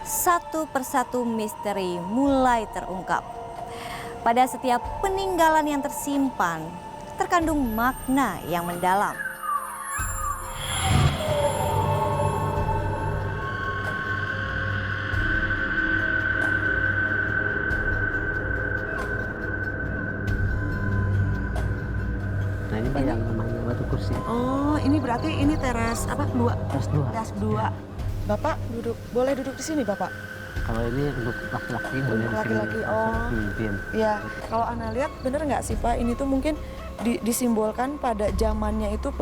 satu persatu misteri mulai terungkap. Pada setiap peninggalan yang tersimpan, terkandung makna yang mendalam. Nah ini Mbak yang namanya batu kursi. Oh, ini berarti ini teras apa? Teras dua. Teras 2. Bapak boleh duduk di sini, Bapak? Kalau ini untuk laki-laki boleh di sini. Laki-laki, oh. Pemimpin. Ya, kalau Ana lihat bener nggak sih Pak, ini tuh mungkin disimbolkan pada zamannya itu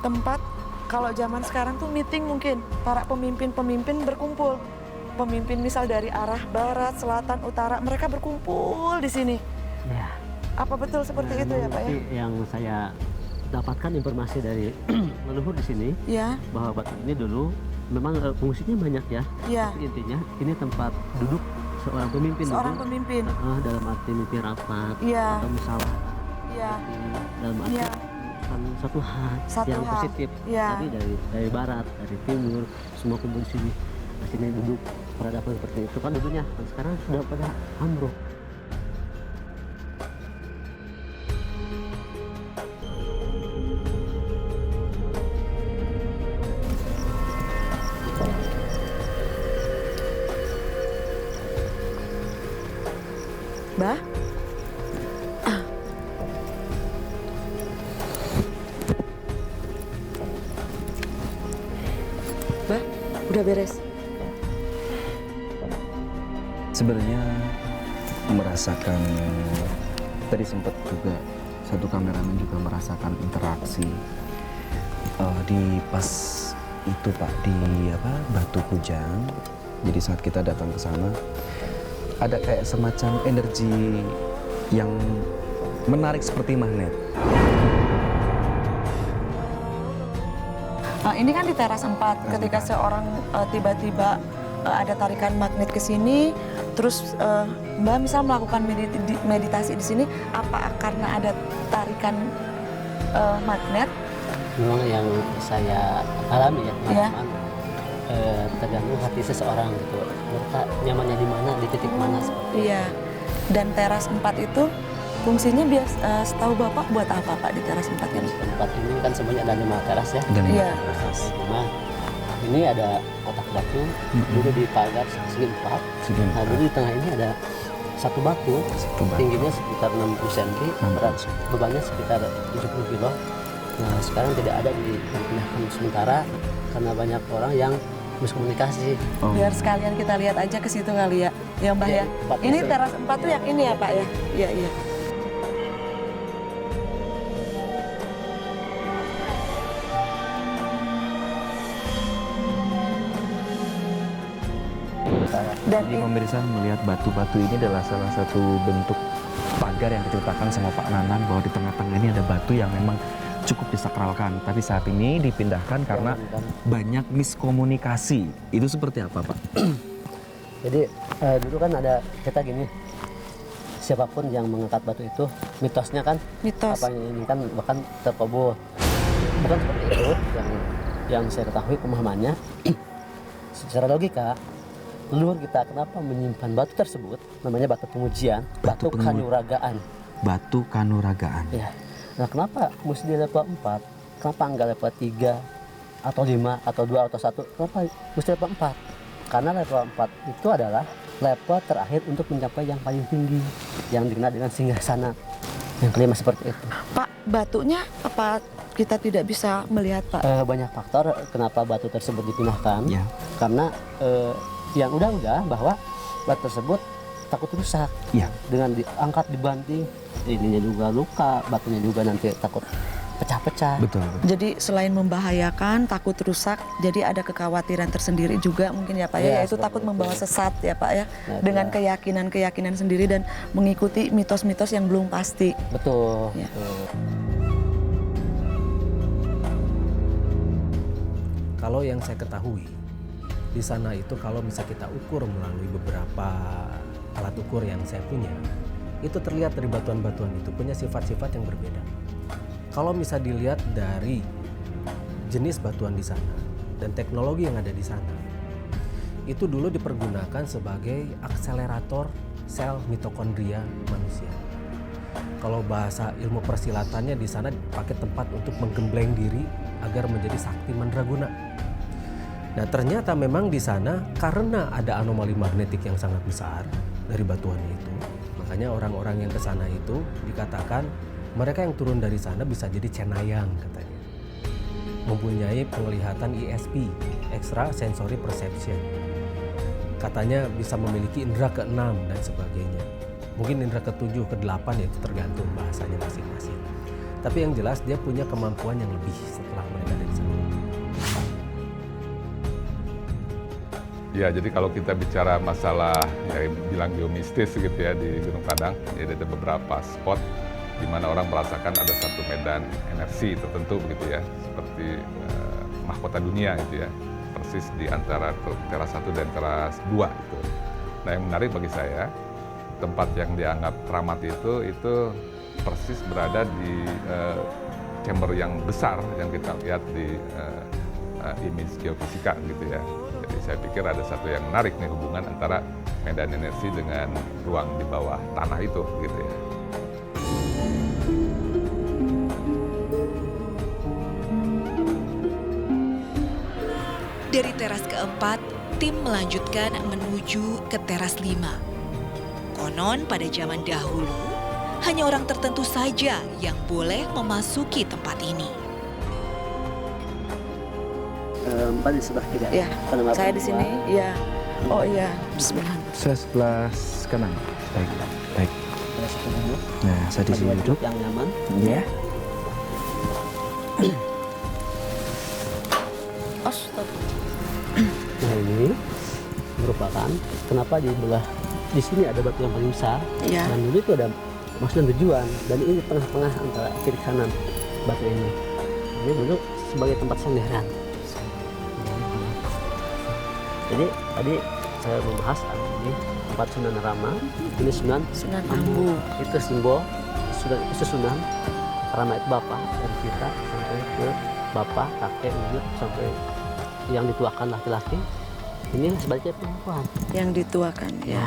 tempat, kalau zaman sekarang tuh meeting mungkin, para pemimpin-pemimpin berkumpul. Pemimpin misal dari arah barat, selatan, utara, mereka berkumpul di sini. Ya. Apa betul seperti itu ya Pak ya? Yang saya dapatkan informasi dari leluhur di sini, Ya. bahwa batu ini dulu memang fungsinya banyak ya. Ya. Tapi intinya ini tempat duduk seorang pemimpin. Seorang dulu. pemimpin. Dalam arti mimpi rapat Iya. atau musyawarah. Iya. Dalam arti Iya. satu hal Satu yang hal. positif. Iya. Tapi dari barat, dari timur, semua kumpul di sini. Di sini duduk peradaban seperti itu kan dulunya. Dan sekarang sudah pada ambruk. Bah? Bah, udah beres? Sebenarnya merasakan, tadi sempat juga satu kameramen juga merasakan interaksi di pas itu Pak, di Batu Kujang. Jadi saat kita datang ke sana ada kayak semacam energi yang menarik seperti magnet. Ini kan di teras 4, ketika seorang tiba-tiba ada tarikan magnet ke sini, terus Mbak misal melakukan meditasi di sini, apa karena ada tarikan magnet? Memang yang saya alami ya, Iya. tergantung hati seseorang gitu. Mereka nyamannya di mana, di titik mana seperti Iya. Dan teras 4 itu fungsinya setahu Bapak buat apa Pak di teras 4 ini? tempat ini kan semuanya ada 5 teras ya. Dan Iya. Ini ada kotak batu, dulu di pagar segi 4. Nah, dulu di tengah ini ada satu batu, tingginya sekitar 60 cm, berat bebannya sekitar 70 kilo. Nah, sekarang tidak ada, dipindahkan sementara karena banyak orang yang miskomunikasi. Biar sekalian kita lihat aja ke situ kali ya, ya Mbah ya. Ini teras 4 tuh yang ini ya Pak ya? Iya, iya. Jadi pemirsa melihat batu-batu ini adalah salah satu bentuk pagar yang diceritakan sama Pak Nanang bahwa di tengah-tengah ini ada batu yang memang cukup disakralkan. Tapi saat ini dipindahkan karena banyak miskomunikasi. Itu seperti apa Pak? Jadi dulu kan ada kita gini, siapapun yang mengangkat batu itu mitosnya kan, Mitos. apa ini kan bahkan terkabul. Bukan seperti itu yang saya ketahui pemahamannya. Secara logika, leluhur kita kenapa menyimpan batu tersebut, namanya batu pengujian, batu kanuragaan. Batu kanuragaan. Ya. Nah, kenapa mesti di level 4? Kenapa enggak level 3 atau 5 atau 2 atau 1? Kenapa mesti level 4? Karena level 4 itu adalah level terakhir untuk mencapai yang paling tinggi, yang dikenal dengan singgasana. Yang kelima seperti itu. Pak, batunya apa kita tidak bisa melihat Pak? Banyak faktor kenapa batu tersebut dipindahkan. Ya. Karena yang udah bahwa batu tersebut takut rusak. Ya. Dengan diangkat dibanting, ininya juga luka, batunya juga nanti takut pecah-pecah. Betul. Jadi selain membahayakan, takut rusak, jadi ada kekhawatiran tersendiri juga mungkin ya Pak ya, Ya, yaitu takut seperti membawa itu. sesat ya Pak ya, Nah, dengan itu ya. keyakinan-keyakinan sendiri dan mengikuti mitos-mitos yang belum pasti. Betul. Ya. Betul. Kalau yang saya ketahui, di sana itu kalau bisa kita ukur melalui beberapa alat ukur yang saya punya, itu terlihat dari batuan-batuan itu punya sifat-sifat yang berbeda. Kalau bisa dilihat dari jenis batuan di sana dan teknologi yang ada di sana, itu dulu dipergunakan sebagai akselerator sel mitokondria manusia. Kalau bahasa ilmu persilatannya di sana pakai tempat untuk menggembleng diri agar menjadi sakti mandraguna. Nah ternyata memang di sana karena ada anomali magnetik yang sangat besar dari batuannya itu, makanya orang-orang yang ke sana itu dikatakan mereka yang turun dari sana bisa jadi cenayang katanya. Mempunyai penglihatan ESP, extra sensory perception. Katanya bisa memiliki indera ke-6 dan sebagainya. Mungkin indera ke-7, ke-8 ya itu tergantung bahasanya masing-masing. Tapi yang jelas dia punya kemampuan yang lebih setelah mereka dari sana. Ya, jadi kalau kita bicara masalah ya bilang geomistis gitu ya di Gunung Padang, ya ada beberapa spot di mana orang merasakan ada satu medan energi tertentu begitu ya, seperti mahkota dunia gitu ya, persis di antara teras 1 dan teras 2 itu. Nah, yang menarik bagi saya, tempat yang dianggap keramat itu persis berada di chamber yang besar yang kita lihat di image geofisika gitu ya. Jadi saya pikir ada satu yang menarik nih hubungan antara medan energi dengan ruang di bawah tanah itu gitu ya. Dari teras keempat, tim melanjutkan menuju ke teras 5. Konon pada zaman dahulu, hanya orang tertentu saja yang boleh memasuki tempat ini. Mbak di sebelah kiri. Ya, saya di sini. Ya. Oh iya, bismillah. Saya sebelah kanan. Baik, baik. Ada satu duduk. Nah, saya di sini duduk. Yang nyaman. Ya. Nah ini merupakan kenapa di sini ada batu yang paling besar. Iya. Dan dulu itu ada maksud dan tujuan. Dan ini di tengah-tengah antara kiri kanan batu ini. Ini dulu sebagai tempat sandaran. Jadi tadi saya membahas ini tempat Sunan Rama, ini Sunan Ambu. itu simbol itu Sunan Rama itu bapak dari kita sampai ke bapak, kakek, ibu sampai yang dituakan laki-laki. Ini sebaliknya perempuan Yang dituakan, ya.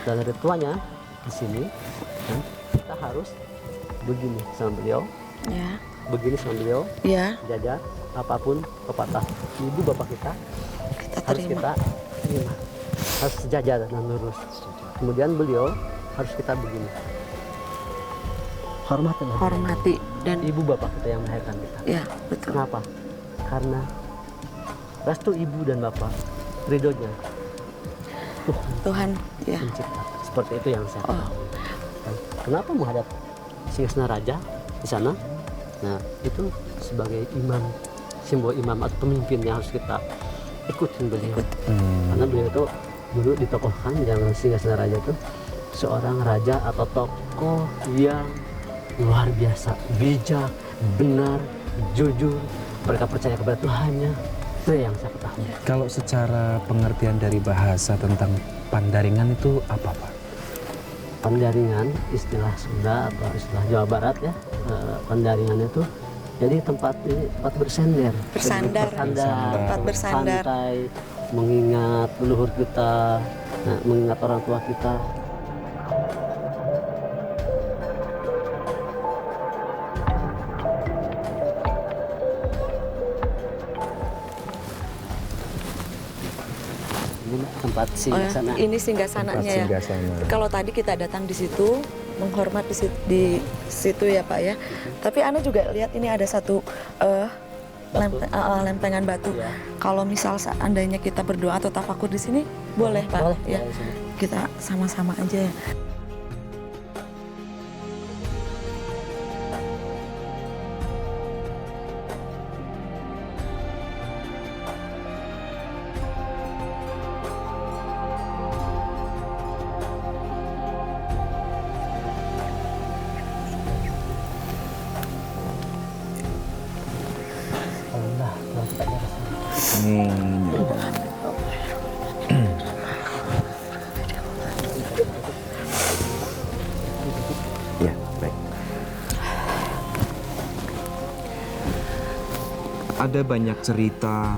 dan dari tuanya di sini kan, kita harus begini sama beliau, Ya. begini sama beliau, Ya, jajar apapun pepatah ibu bapak kita kita harus terima. kita terima, harus sejajar dan lurus. Kemudian beliau harus kita begini, Hormati dan ibu bapak kita yang melahirkan kita. ya, betul. Kenapa? Karena restu ibu dan bapak, ridhonya Tuhan, ya. mencipta. Seperti itu yang saya Oh. ketahui. Dan kenapa menghadap Singgasana Raja di sana? Nah, itu sebagai imam, simbol imam atau pemimpin yang harus kita ikutin beliau. Karena beliau itu dulu ditokohkan zaman Singgasana Raja itu seorang raja atau tokoh yang luar biasa, bijak, benar, jujur. Mereka percaya kepada Tuhannya. Itu yang saya ketahui. Kalau secara pengertian dari bahasa tentang Pandaringan itu apa, Pak? Pandaringan istilah Sunda atau istilah Jawa Barat ya. Pandaringan itu jadi tempat bersender. Bersandar. Tempat bersandar. Santai, mengingat leluhur kita, mengingat orang tua kita. Ini tempat Oh, ya. singgasana. Ini singgasananya ya. Singgasana. Kalau tadi kita datang di situ, menghormat di situ ya Pak ya. Tapi Ana juga lihat ini ada satu lempengan batu. Ya. Kalau misal seandainya kita berdoa atau tafakur di sini, boleh Pak? Boleh, Ya. boleh, sini. Kita sama-sama aja ya. Allah, kita di atas. Ya, baik. Ada banyak cerita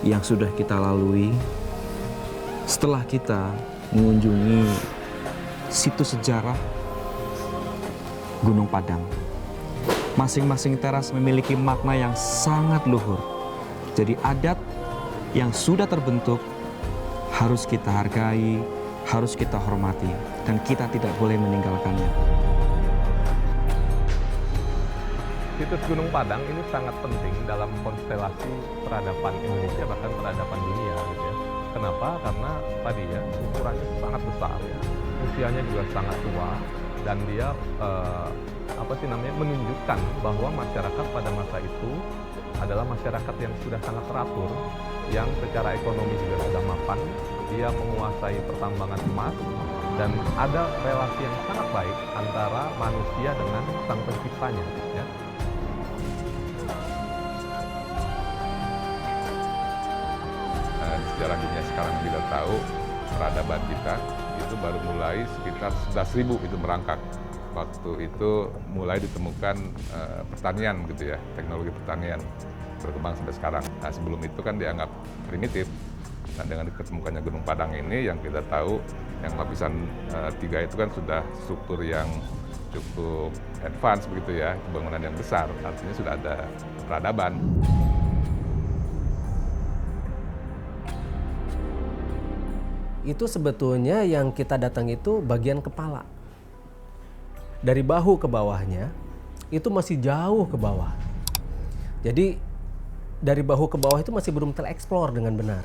yang sudah kita lalui setelah kita mengunjungi situs sejarah Gunung Padang, masing-masing teras memiliki makna yang sangat luhur. Jadi adat yang sudah terbentuk harus kita hargai, harus kita hormati, dan kita tidak boleh meninggalkannya. Situs Gunung Padang ini sangat penting dalam konstelasi peradaban Indonesia, bahkan peradaban dunia gitu ya. Kenapa? Karena tadi ya, ukurannya sangat besar ya, usianya juga sangat tua, dan dia menunjukkan bahwa masyarakat pada masa itu adalah masyarakat yang sudah sangat teratur, yang secara ekonomi juga sudah mapan, dia menguasai pertambangan emas, dan ada relasi yang sangat baik antara manusia dengan sang penciptanya ya. Sejarah dunia sekarang kita tahu peradaban kita itu baru mulai sekitar 11.000 itu merangkak. Waktu itu mulai ditemukan pertanian gitu ya, teknologi pertanian berkembang sampai sekarang. Nah, sebelum itu kan dianggap primitif. Nah, dengan ditemukannya Gunung Padang ini yang kita tahu yang lapisan 3 itu kan sudah struktur yang cukup advance begitu ya, bangunan yang besar, artinya sudah ada peradaban. Itu sebetulnya yang kita datang itu bagian kepala. Dari bahu ke bawahnya itu masih jauh ke bawah. Jadi dari bahu ke bawah itu masih belum tereksplor dengan benar.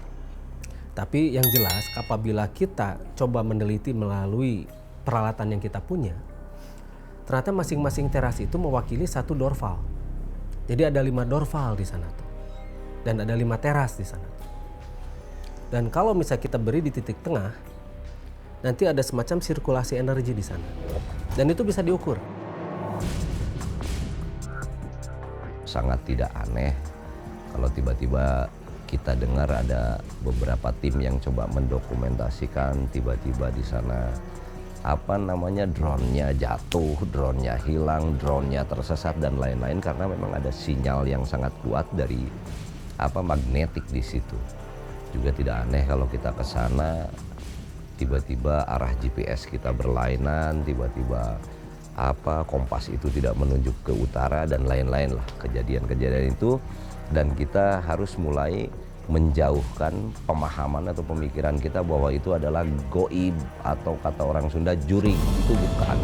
Tapi yang jelas apabila kita coba meneliti melalui peralatan yang kita punya, ternyata masing-masing teras itu mewakili satu dorval. Jadi ada 5 dorval di sana tuh. Dan ada 5 teras di sana. Dan kalau misalnya kita beri di titik tengah, nanti ada semacam sirkulasi energi di sana. Dan itu bisa diukur. Sangat tidak aneh kalau tiba-tiba kita dengar ada beberapa tim yang coba mendokumentasikan tiba-tiba di sana drone-nya jatuh, drone-nya hilang, drone-nya tersesat dan lain-lain, karena memang ada sinyal yang sangat kuat dari magnetik di situ. Juga tidak aneh kalau kita ke sana tiba-tiba arah GPS kita berlainan, tiba-tiba kompas itu tidak menunjuk ke utara dan lain-lain lah kejadian-kejadian itu, dan kita harus mulai menjauhkan pemahaman atau pemikiran kita bahwa itu adalah goib atau kata orang Sunda juring. Itu bukan.